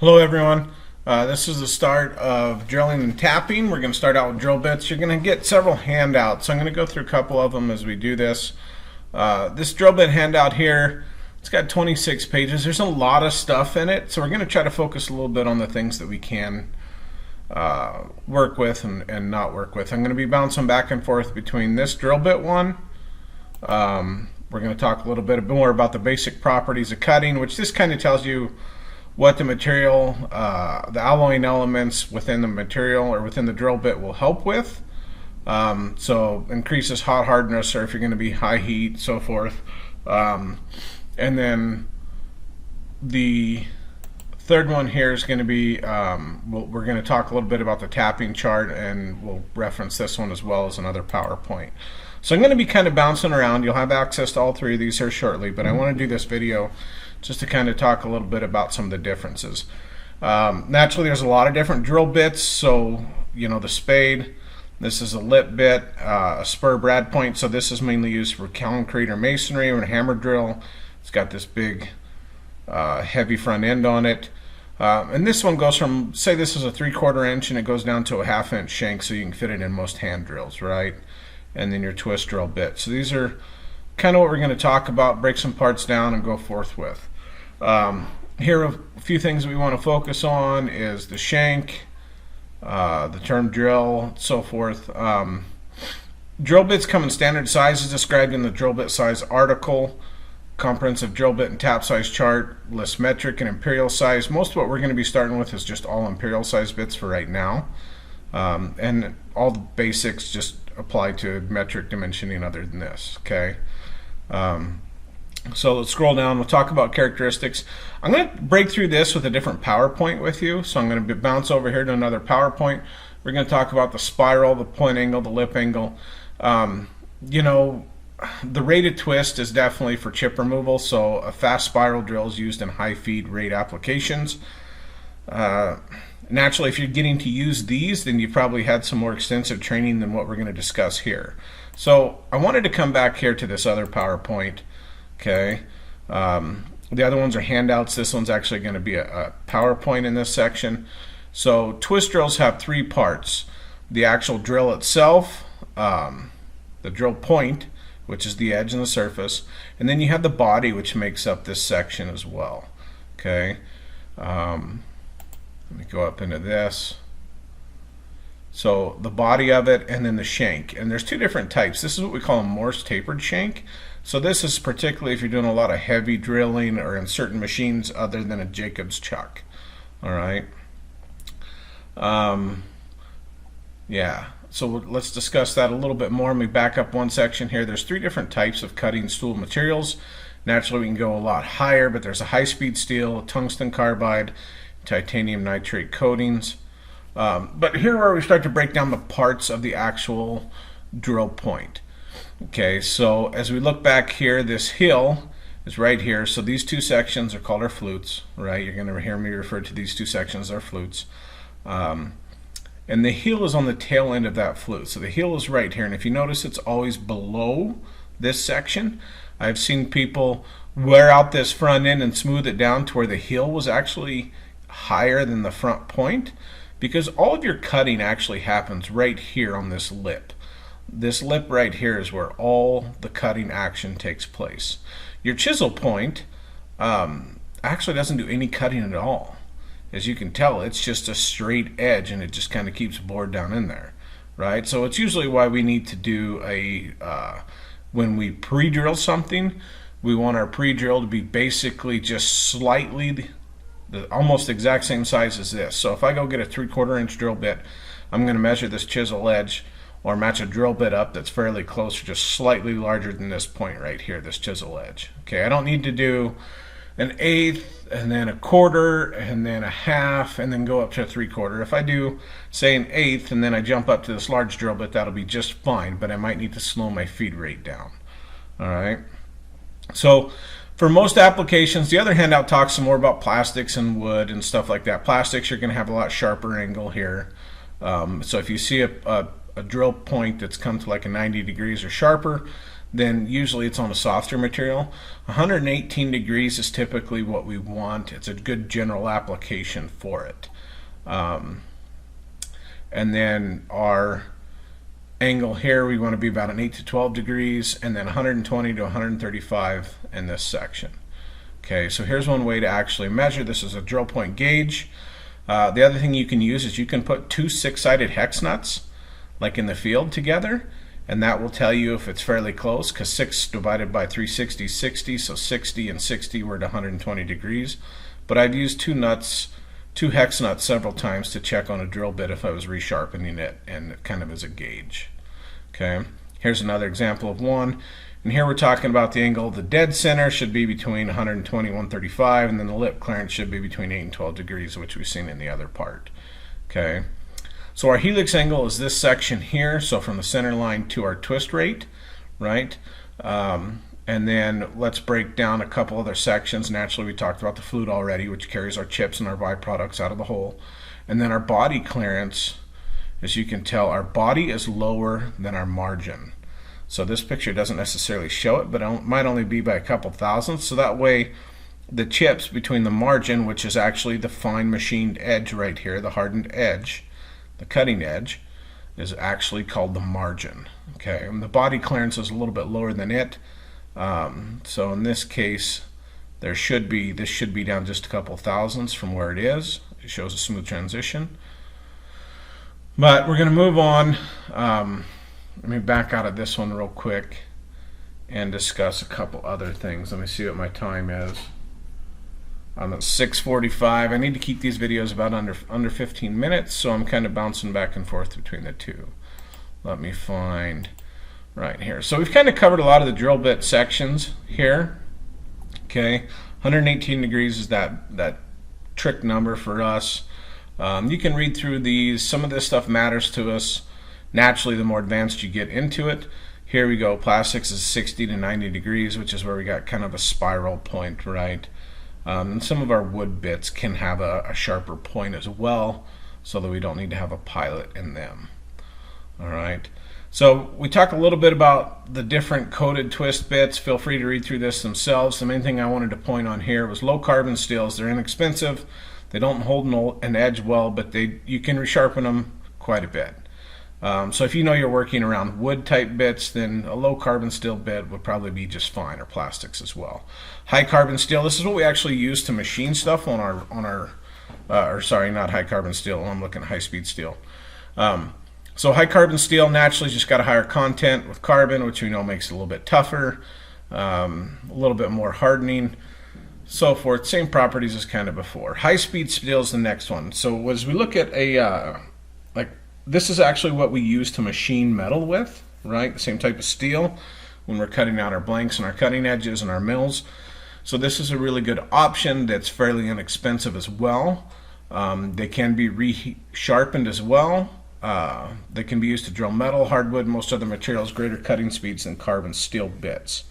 Hello everyone. This is the start of drilling and tapping. We're going to start out with drill bits. You're going to get several handouts. So I'm going to go through a couple of them as we do this. This drill bit handout here, it's got 26 pages. There's a lot of stuff in it, so we're going to try to focus a little bit on the things that we can work with and not work with. I'm going to be bouncing back and forth between this drill bit one. We're going to talk a little bit more about the basic properties of cutting, which this kind of tells you what the material, the alloying elements within the material or within the drill bit will help with. So increases hot hardness, or if you're going to be high heat, so forth. And then the third one here is going to be, we're going to talk a little bit about the tapping chart, and we'll reference this one as well as another PowerPoint. So I'm going to be kind of bouncing around. You'll have access to all three of these here shortly, but I want to do this video just to kind of talk a little bit about some of the differences. Naturally, there's a lot of different drill bits. So, you know, the spade, this is a lip bit, a spur brad point. So this is mainly used for concrete or masonry or a hammer drill. It's got this big heavy front end on it. And this one goes from, say this is a 3/4 inch, and it goes down to a 1/2 inch shank, so you can fit it in most hand drills, right? And then your twist drill bit. So these are kind of what we're going to talk about, break some parts down and go forth with. Here a few things we want to focus on is the shank, the term drill, so forth. Drill bits come in standard sizes described in the drill bit size article. Comprehensive drill bit and tap size chart lists metric and imperial size. Most of what we're going to be starting with is just all imperial size bits for right now. And all the basics just apply to metric dimensioning other than this, okay? So let's scroll down. We'll talk about characteristics. I'm going to break through this with a different PowerPoint with you. So I'm going to bounce over here to another PowerPoint. We're going to talk about the spiral, the point angle, the lip angle. You know, the rated twist is definitely for chip removal. So a fast spiral drill is used in high feed rate applications. Naturally, if you're getting to use these, then you've probably had some more extensive training than what we're going to discuss here. So I wanted to come back here to this other PowerPoint. Okay, the other ones are handouts. This one's actually going to be a PowerPoint in this section. So twist drills have three parts: the actual drill itself, the drill point, which is the edge and the surface, and then you have the body, which makes up this section as well. Okay, let me go up into this. So the body of it, and then the shank. And there's two different types. This is what we call a Morse tapered shank. So this is particularly if you're doing a lot of heavy drilling or in certain machines other than a Jacobs chuck. All right. Yeah. So let's discuss that a little bit more. Let me back up one section here. There's three different types of cutting tool materials. Naturally, we can go a lot higher, but there's a high-speed steel, tungsten carbide, titanium nitrate coatings. But here where we start to break down the parts of the actual drill point. Okay, so as we look back here, this hill is right here. So these two sections are called our flutes, right? You're going to hear me refer to these two sections as our flutes. And the heel is on the tail end of that flute. So the heel is right here. And if you notice, it's always below this section. I've seen people wear out this front end and smooth it down to where the heel was actually higher than the front point, because all of your cutting actually happens right here on this lip. This lip right here is where all the cutting action takes place. Your chisel point actually doesn't do any cutting at all. As you can tell, it's just a straight edge, and it just kind of keeps bored down in there, right? So it's usually why we need to do a, when we pre-drill something, we want our pre-drill to be basically just slightly the almost exact same size as this. So if I go get a 3/4 inch drill bit, I'm going to measure this chisel edge or match a drill bit up that's fairly close or just slightly larger than this point right here, this chisel edge. Okay, I don't need to do an 1/8 and then a 1/4 and then a 1/2 and then go up to a 3/4. If I do, say, an 1/8 and then I jump up to this large drill bit, that'll be just fine, but I might need to slow my feed rate down. All right, so for most applications, the other handout talks some more about plastics and wood and stuff like that. Plastics, you're going to have a lot sharper angle here. So if you see a drill point that's come to like a 90 degrees or sharper, then usually it's on a softer material. 118 degrees is typically what we want. It's a good general application for it. And then our angle here, we want to be about an 8 to 12 degrees, and then 120 to 135 in this section. Okay, so here's one way to actually measure. This is a drill point gauge. The other thing you can use is you can put two 6-sided hex nuts, like in the field, together, and that will tell you if it's fairly close, because 6 divided by 360 is 60, so 60 and 60 were at 120 degrees. But I've used two hex nuts several times to check on a drill bit if I was resharpening it, and it kind of as a gauge. Okay, here's another example of one, and here we're talking about the angle of the dead center should be between 120 and 135, and then the lip clearance should be between 8 and 12 degrees, which we've seen in the other part. Okay, so our helix angle is this section here, so from the center line to our twist rate, right? And then let's break down a couple other sections. Naturally, we talked about the flute already, which carries our chips and our byproducts out of the hole. And then our body clearance, as you can tell, our body is lower than our margin. So this picture doesn't necessarily show it, but it might only be by a couple thousandths. So that way, the chips between the margin, which is actually the fine machined edge right here, the hardened edge, the cutting edge, is actually called the margin. Okay, and the body clearance is a little bit lower than it. So in this case, this should be down just a couple thousandths from where it is. It shows a smooth transition. But we're going to move on. Let me back out of this one real quick and discuss a couple other things. Let me see what my time is. I'm at 6:45. I need to keep these videos about under 15 minutes, so I'm kind of bouncing back and forth between the two. Let me find right here. So we've kind of covered a lot of the drill bit sections here. Okay, 118 degrees is that trick number for us. You can read through these. Some of this stuff matters to us. Naturally, the more advanced you get into it. Here we go. Plastics is 60 to 90 degrees, which is where we got kind of a spiral point, right? And some of our wood bits can have a sharper point as well, so that we don't need to have a pilot in them. All right. So we talk a little bit about the different coated twist bits. Feel free to read through this themselves. The main thing I wanted to point on here was low carbon steels. They're inexpensive. They don't hold an edge well, but you can resharpen them quite a bit. So if you know you're working around wood type bits, then a low carbon steel bit would probably be just fine, or plastics as well. High carbon steel, this is what we actually use to machine stuff on our or sorry, not high carbon steel, I'm looking at high speed steel. So high carbon steel naturally just got a higher content with carbon, which we know makes it a little bit tougher, a little bit more hardening, so forth. Same properties as kind of before. High speed steel is the next one. So as we look at this is actually what we use to machine metal with, right? The same type of steel when we're cutting out our blanks and our cutting edges and our mills. So this is a really good option that's fairly inexpensive as well. They can be resharpened as well. They can be used to drill metal, hardwood, most other materials, greater cutting speeds than carbon steel bits,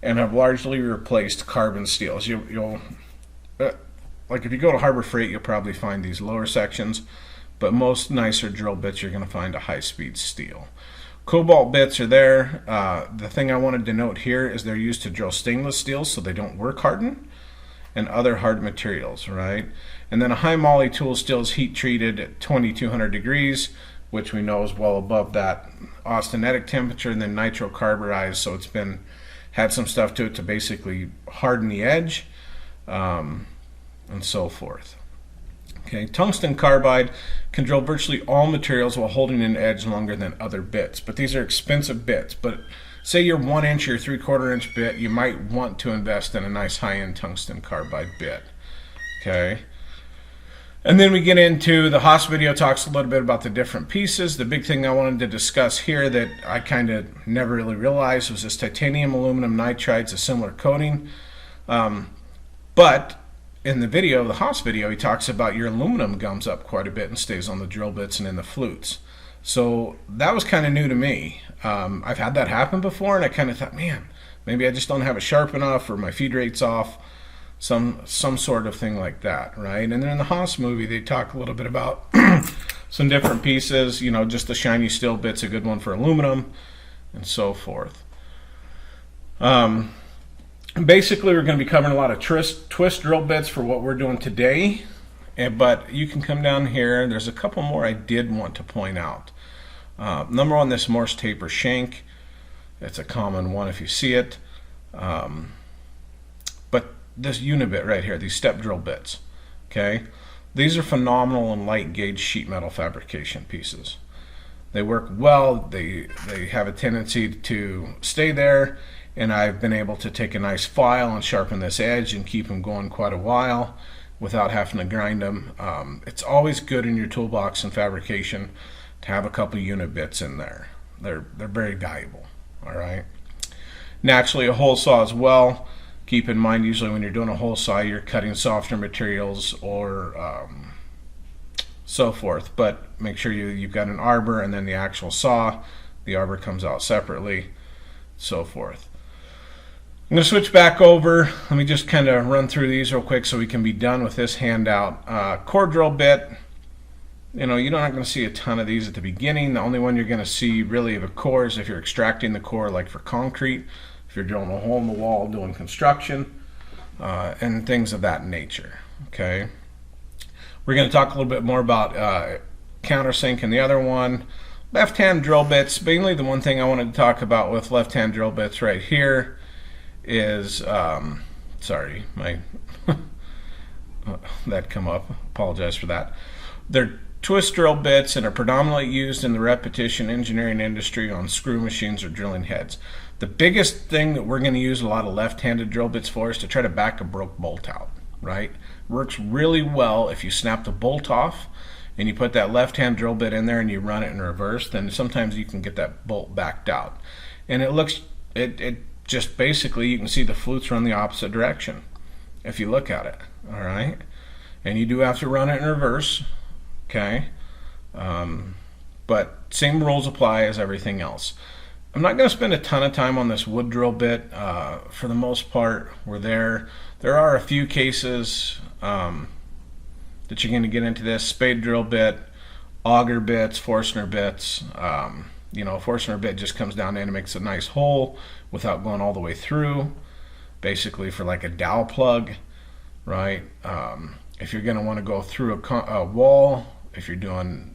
and have largely replaced carbon steels. Like if you go to Harbor Freight, you'll probably find these lower sections, but most nicer drill bits you're going to find a high-speed steel. Cobalt bits are there. The thing I wanted to note here is they're used to drill stainless steels, so they don't work hardened, and other hard materials, right? And then a high moly tool steel is heat treated at 2200 degrees, which we know is well above that austenitic temperature, and then nitrocarburized, so it's had some stuff to it to basically harden the edge, and so forth. Okay, tungsten carbide can drill virtually all materials while holding an edge longer than other bits, but these are expensive bits. But say your 1 inch or 3/4 inch bit, you might want to invest in a nice high-end tungsten carbide bit. Okay, and then we get into the Haas video, talks a little bit about the different pieces. The big thing I wanted to discuss here that I kind of never really realized was this titanium aluminum nitride's a similar coating, but in the video, the Haas video, he talks about your aluminum gums up quite a bit and stays on the drill bits and in the flutes. So that was kind of new to me. I've had that happen before, and I kind of thought, man, maybe I just don't have it sharp enough, or my feed rate's off, some sort of thing like that, right? And then in the Haas movie, they talk a little bit about some different pieces, just the shiny steel bit's a good one for aluminum, and so forth. Basically, we're going to be covering a lot of twist drill bits for what we're doing today. But you can come down here. There's a couple more I did want to point out. Number one, this Morse taper shank. It's a common one if you see it. But this unibit right here, these step drill bits, okay? These are phenomenal in light gauge sheet metal fabrication pieces. They work well. They have a tendency to stay there, and I've been able to take a nice file and sharpen this edge and keep them going quite a while without having to grind them. It's always good in your toolbox in fabrication to have a couple unit bits in there. They're very valuable. All right. Naturally, a hole saw as well. Keep in mind, usually when you're doing a hole saw, you're cutting softer materials or so forth. But make sure you've got an arbor and then the actual saw. The arbor comes out separately, so forth. I'm going to switch back over. Let me just kind of run through these real quick so we can be done with this handout. Core drill bit. You're not going to see a ton of these at the beginning. The only one you're going to see really of a core is if you're extracting the core, like for concrete, if you're drilling a hole in the wall doing construction, and things of that nature. Okay. We're going to talk a little bit more about countersink and the other one. Left-hand drill bits. Mainly the one thing I wanted to talk about with left-hand drill bits right here is, sorry, my that come up. Apologize for that. They're twist drill bits and are predominantly used in the repetition engineering industry on screw machines or drilling heads. The biggest thing that we're going to use a lot of left-handed drill bits for is to try to back a broke bolt out, right? Works really well if you snap the bolt off and you put that left-hand drill bit in there and you run it in reverse, then sometimes you can get that bolt backed out. And it just basically, you can see the flutes run the opposite direction if you look at it, all right? And you do have to run it in reverse, okay? But same rules apply as everything else. I'm not going to spend a ton of time on this wood drill bit. For the most part, we're there. There are a few cases that you're going to get into this. Spade drill bit, auger bits, Forstner bits. A Forstner bit just comes down in and makes a nice hole without going all the way through, basically for like a dowel plug, right? If you're going to want to go through a wall, if you're doing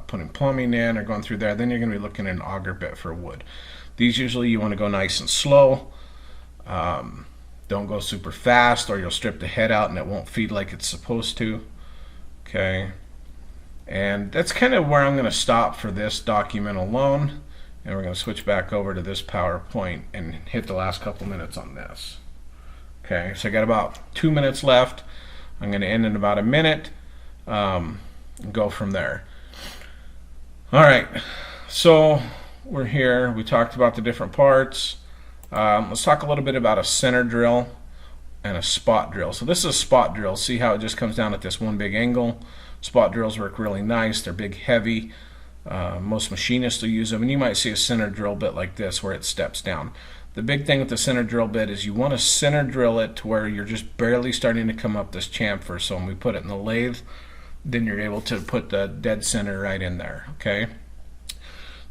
putting plumbing in or going through there, then you're going to be looking at an auger bit for wood. These usually you want to go nice and slow. Don't go super fast or you'll strip the head out and it won't feed like it's supposed to. Okay. And that's kind of where I'm going to stop for this document alone. And we're going to switch back over to this PowerPoint and hit the last couple minutes on this. Okay, so I got about 2 minutes left. I'm going to end in about a minute and go from there. All right, so we're here. We talked about the different parts. Let's talk a little bit about a center drill and a spot drill. So this is a spot drill. See how it just comes down at this one big angle? Spot drills work really nice. They're big, heavy. Most machinists will use them. And you might see a center drill bit like this where it steps down. The big thing with the center drill bit is you want to center drill it to where you're just barely starting to come up this chamfer. So when we put it in the lathe, then you're able to put the dead center right in there. Okay.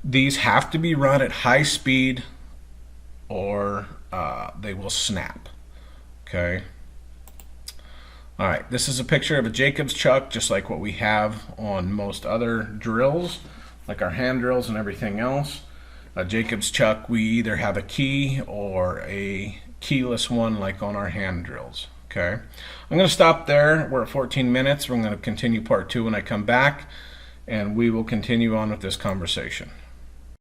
These have to be run at high speed or they will snap. Okay. All right, this is a picture of a Jacobs chuck, just like what we have on most other drills, like our hand drills and everything else. A Jacobs chuck, we either have a key or a keyless one like on our hand drills. Okay, I'm going to stop there. We're at 14 minutes. We're going to continue part 2 when I come back, and we will continue on with this conversation.